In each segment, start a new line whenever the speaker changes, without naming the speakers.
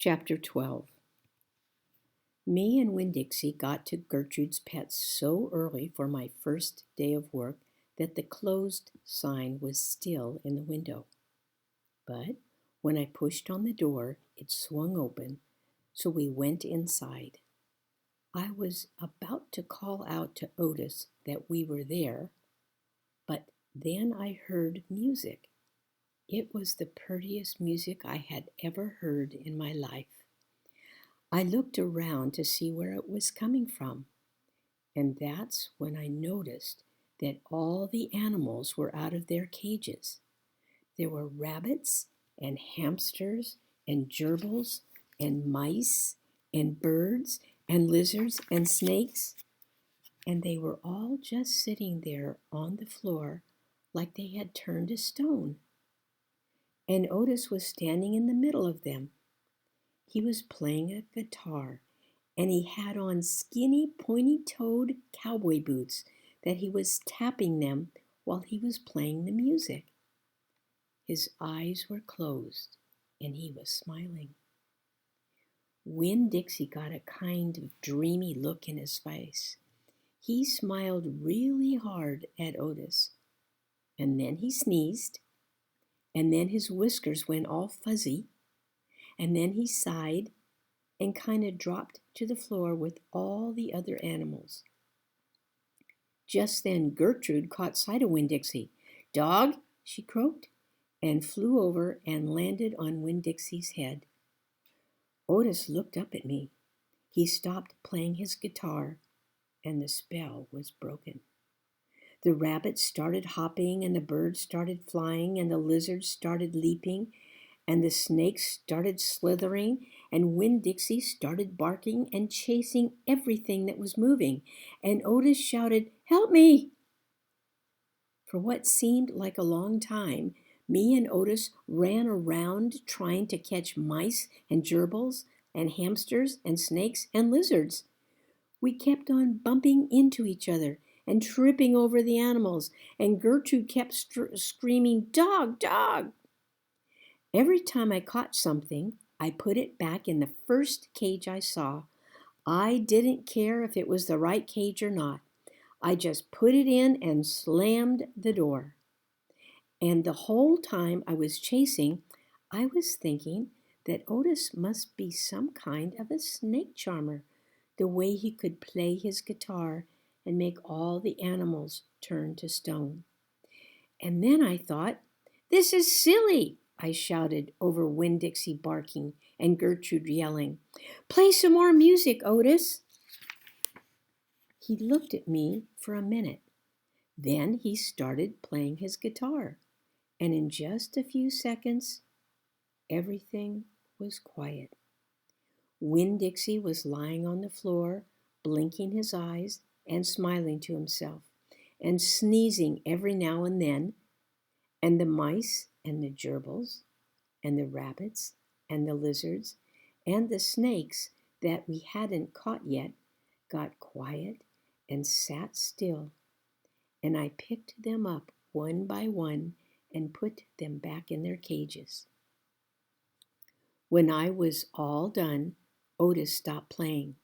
Chapter 12. Me and Winn-Dixie got to Gertrude's Pets so early for my first day of work that the closed sign was still in the window. But when I pushed on the door, it swung open, so we went inside. I was about to call out to Otis that we were there, but then I heard music. It was the prettiest music I had ever heard in my life. I looked around to see where it was coming from, and that's when I noticed that all the animals were out of their cages. There were rabbits and hamsters and gerbils and mice and birds and lizards and snakes, and they were all just sitting there on the floor like they had turned to stone. And Otis was standing in the middle of them. He was playing a guitar, and he had on skinny, pointy-toed cowboy boots that he was tapping them while he was playing the music. His eyes were closed, and he was smiling. Winn-Dixie got a kind of dreamy look in his face. He smiled really hard at Otis, and then he sneezed, and then his whiskers went all fuzzy, and then he sighed and kind of dropped to the floor with all the other animals. Just then Gertrude caught sight of Winn-Dixie. "Dog," she croaked, and flew over and landed on Winn-Dixie's head. Otis looked up at me. He stopped playing his guitar, and the spell was broken. The rabbits started hopping, and the birds started flying, and the lizards started leaping, and the snakes started slithering, and Winn-Dixie started barking and chasing everything that was moving, and Otis shouted, "Help me!" For what seemed like a long time, me and Otis ran around trying to catch mice and gerbils and hamsters and snakes and lizards. We kept on bumping into each other and tripping over the animals, and Gertrude kept screaming, "Dog, dog!" Every time I caught something, I put it back in the first cage I saw. I didn't care if it was the right cage or not. I just put it in and slammed the door. And the whole time I was chasing, I was thinking that Otis must be some kind of a snake charmer, the way he could play his guitar and make all the animals turn to stone. And then I thought, "This is silly," I shouted over Winn-Dixie barking and Gertrude yelling, "Play some more music, Otis." He looked at me for a minute. Then he started playing his guitar, and in just a few seconds, everything was quiet. Winn-Dixie was lying on the floor, blinking his eyes and smiling to himself, and sneezing every now and then, and the mice and the gerbils and the rabbits and the lizards and the snakes that we hadn't caught yet got quiet and sat still, and I picked them up one by one and put them back in their cages. When I was all done, Otis stopped playing.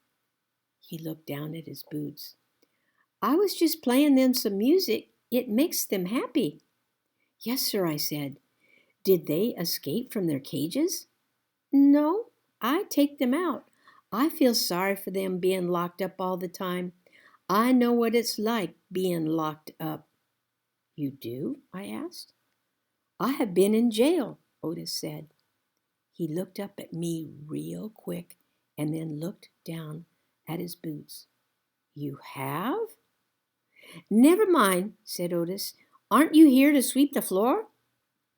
He looked down at his boots. "I was just playing them some music. It makes them happy." "Yes, sir," I said. "Did they escape from their cages?" "No, I take them out. I feel sorry for them being locked up all the time. I know what it's like being locked up." "You do?" I asked. "I have been in jail," Otis said. He looked up at me real quick and then looked down at his boots. "You have?" "Never mind," said Otis. "Aren't you here to sweep the floor?"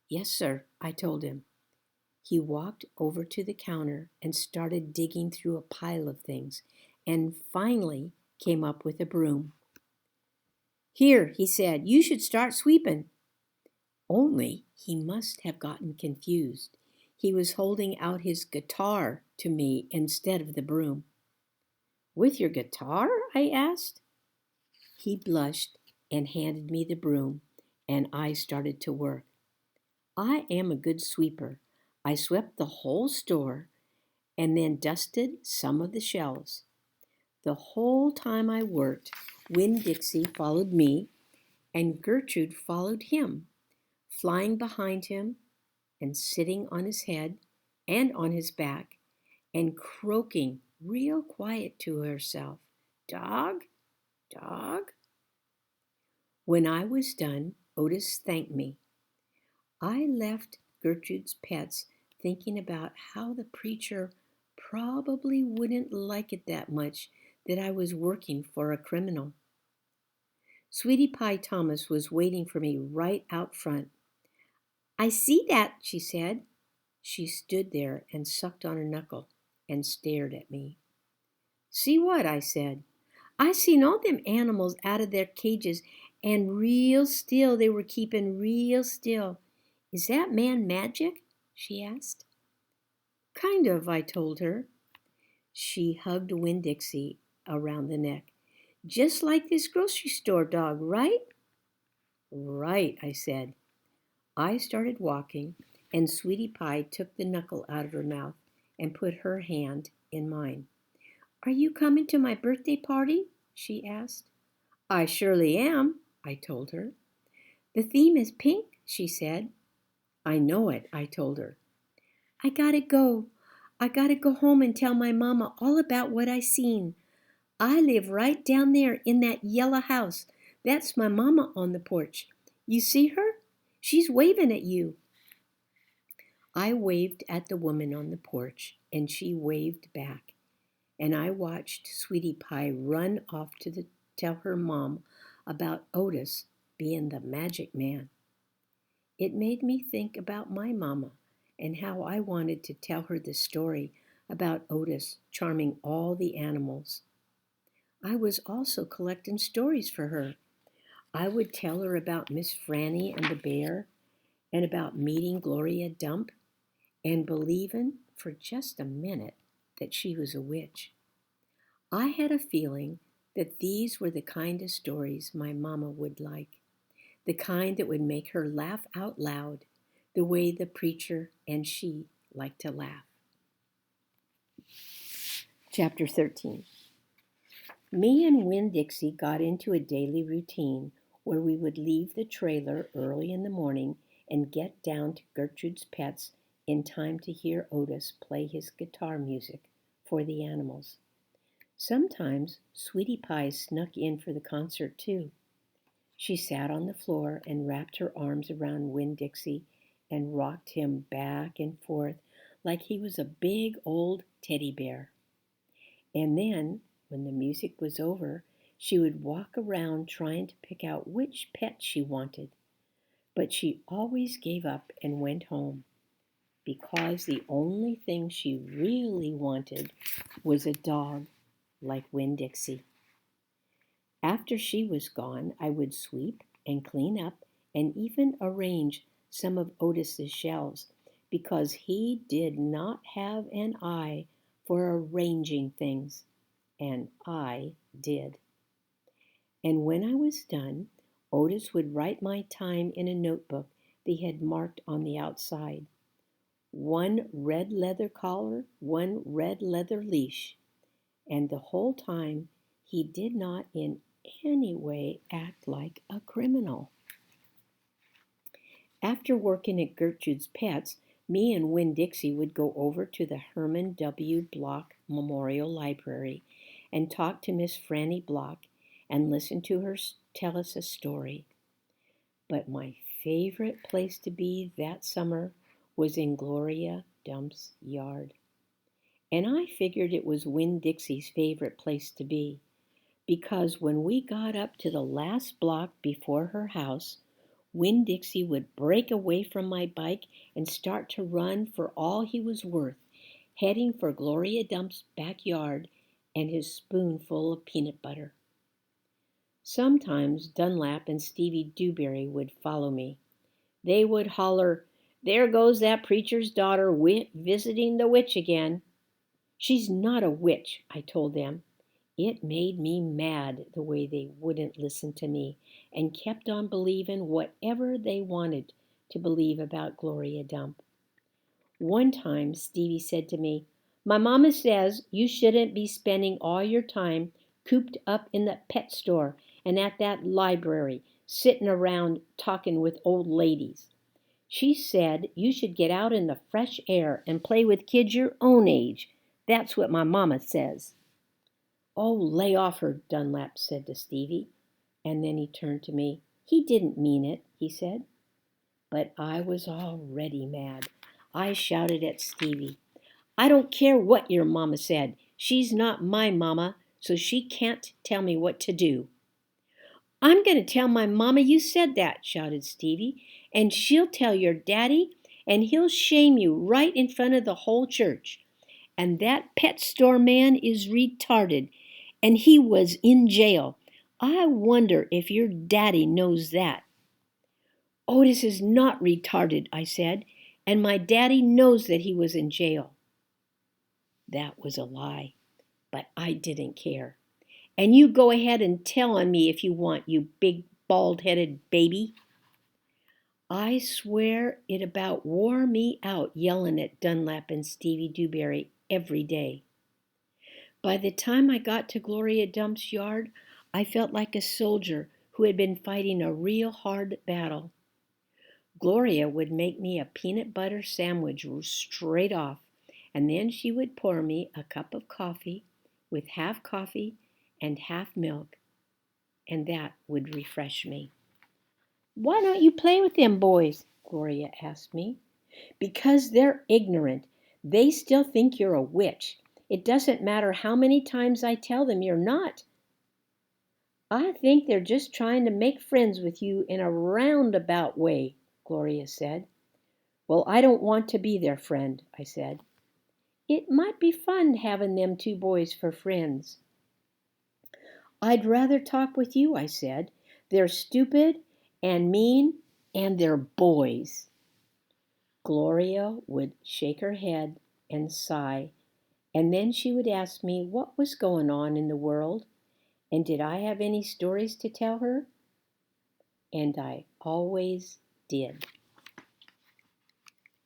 "Yes, sir," I told him. He walked over to the counter and started digging through a pile of things, and finally came up with a broom. "Here," he said, "you should start sweeping." Only he must have gotten confused. He was holding out his guitar to me instead of the broom. "With your guitar?" I asked. He blushed and handed me the broom, and I started to work. I am a good sweeper. I swept the whole store, and then dusted some of the shelves. The whole time I worked, Winn-Dixie followed me, and Gertrude followed him, flying behind him and sitting on his head and on his back and croaking real quiet to herself, "Dog, dog." When I was done, Otis thanked me. I left Gertrude's Pets thinking about how the preacher probably wouldn't like it that much that I was working for a criminal. Sweetie Pie Thomas was waiting for me right out front. "I see that," she said. She stood there and sucked on her knuckle and stared at me. "See what?" I said. "I seen all them animals out of their cages, and real still they were keeping real still. Is that man magic?" she asked. "Kind of," I told her. She hugged Winn-Dixie around the neck. "Just like this grocery store dog, right?" "Right," I said. I started walking, and Sweetie Pie took the knuckle out of her mouth and put her hand in mine. "Are you coming to my birthday party?" she asked. "I surely am," I told her. "The theme is pink," she said. "I know it," I told her. "I gotta go. I gotta go home and tell my mama all about what I seen. I live right down there in that yellow house. That's my mama on the porch. You see her? She's waving at you." I waved at the woman on the porch, and she waved back. And I watched Sweetie Pie run off to tell her mom about Otis being the magic man. It made me think about my mama and how I wanted to tell her the story about Otis charming all the animals. I was also collecting stories for her. I would tell her about Miss Franny and the bear, and about meeting Gloria Dump, and believing for just a minute that she was a witch. I had a feeling that these were the kind of stories my mama would like, the kind that would make her laugh out loud, the way the preacher and she liked to laugh. Chapter 13. Me and Winn-Dixie got into a daily routine where we would leave the trailer early in the morning and get down to Gertrude's Pets in time to hear Otis play his guitar music for the animals. Sometimes Sweetie Pie snuck in for the concert too. She sat on the floor and wrapped her arms around Winn-Dixie and rocked him back and forth like he was a big old teddy bear. And then, when the music was over, she would walk around trying to pick out which pet she wanted. But she always gave up and went home, because the only thing she really wanted was a dog like Winn-Dixie. After she was gone, I would sweep and clean up and even arrange some of Otis's shelves, because he did not have an eye for arranging things, and I did. And when I was done, Otis would write my time in a notebook that he had marked on the outside. 1 red leather collar, 1 red leather leash. And the whole time he did not in any way act like a criminal. After working at Gertrude's Pets, me and Winn-Dixie would go over to the Herman W. Block Memorial Library and talk to Miss Franny Block and listen to her tell us a story. But my favorite place to be that summer was in Gloria Dump's yard. And I figured it was Winn-Dixie's favorite place to be, because when we got up to the last block before her house, Winn-Dixie would break away from my bike and start to run for all he was worth, heading for Gloria Dump's backyard and his spoonful of peanut butter. Sometimes Dunlap and Stevie Dewberry would follow me. They would holler, "There goes that preacher's daughter visiting the witch again." "She's not a witch," I told them. It made me mad the way they wouldn't listen to me and kept on believing whatever they wanted to believe about Gloria Dump. One time Stevie said to me, My mama says you shouldn't be spending all your time cooped up in the pet store and at that library, sitting around talking with old ladies. She said you should get out in the fresh air and play with kids your own age. That's what my mama says." "Oh, lay off her," Dunlap said to Stevie. And then he turned to me. "He didn't mean it," he said. But I was already mad. I shouted at Stevie, "I don't care what your mama said. She's not my mama, so she can't tell me what to do." "I'm going to tell my mama you said that," shouted Stevie, "and she'll tell your daddy, and he'll shame you right in front of the whole church. And that pet store man is retarded, and he was in jail. I wonder if your daddy knows that." "Otis is not retarded," I said, "and my daddy knows that he was in jail." That was a lie, but I didn't care. "And you go ahead and tell on me if you want, you big bald-headed baby." I swear it about wore me out yelling at Dunlap and Stevie Dewberry every day. By the time I got to Gloria Dump's yard, I felt like a soldier who had been fighting a real hard battle. Gloria would make me a peanut butter sandwich straight off, and then she would pour me a cup of coffee with half coffee and half milk, and that would refresh me. "Why don't you play with them boys?" Gloria asked me. "Because they're ignorant. They still think you're a witch. It doesn't matter how many times I tell them you're not." "I think they're just trying to make friends with you in a roundabout way," Gloria said. "Well, I don't want to be their friend," I said. "It might be fun having them two boys for friends." "I'd rather talk with you," I said. "They're stupid and mean, and they're boys." Gloria would shake her head and sigh, and then she would ask me what was going on in the world, and did I have any stories to tell her? And I always did.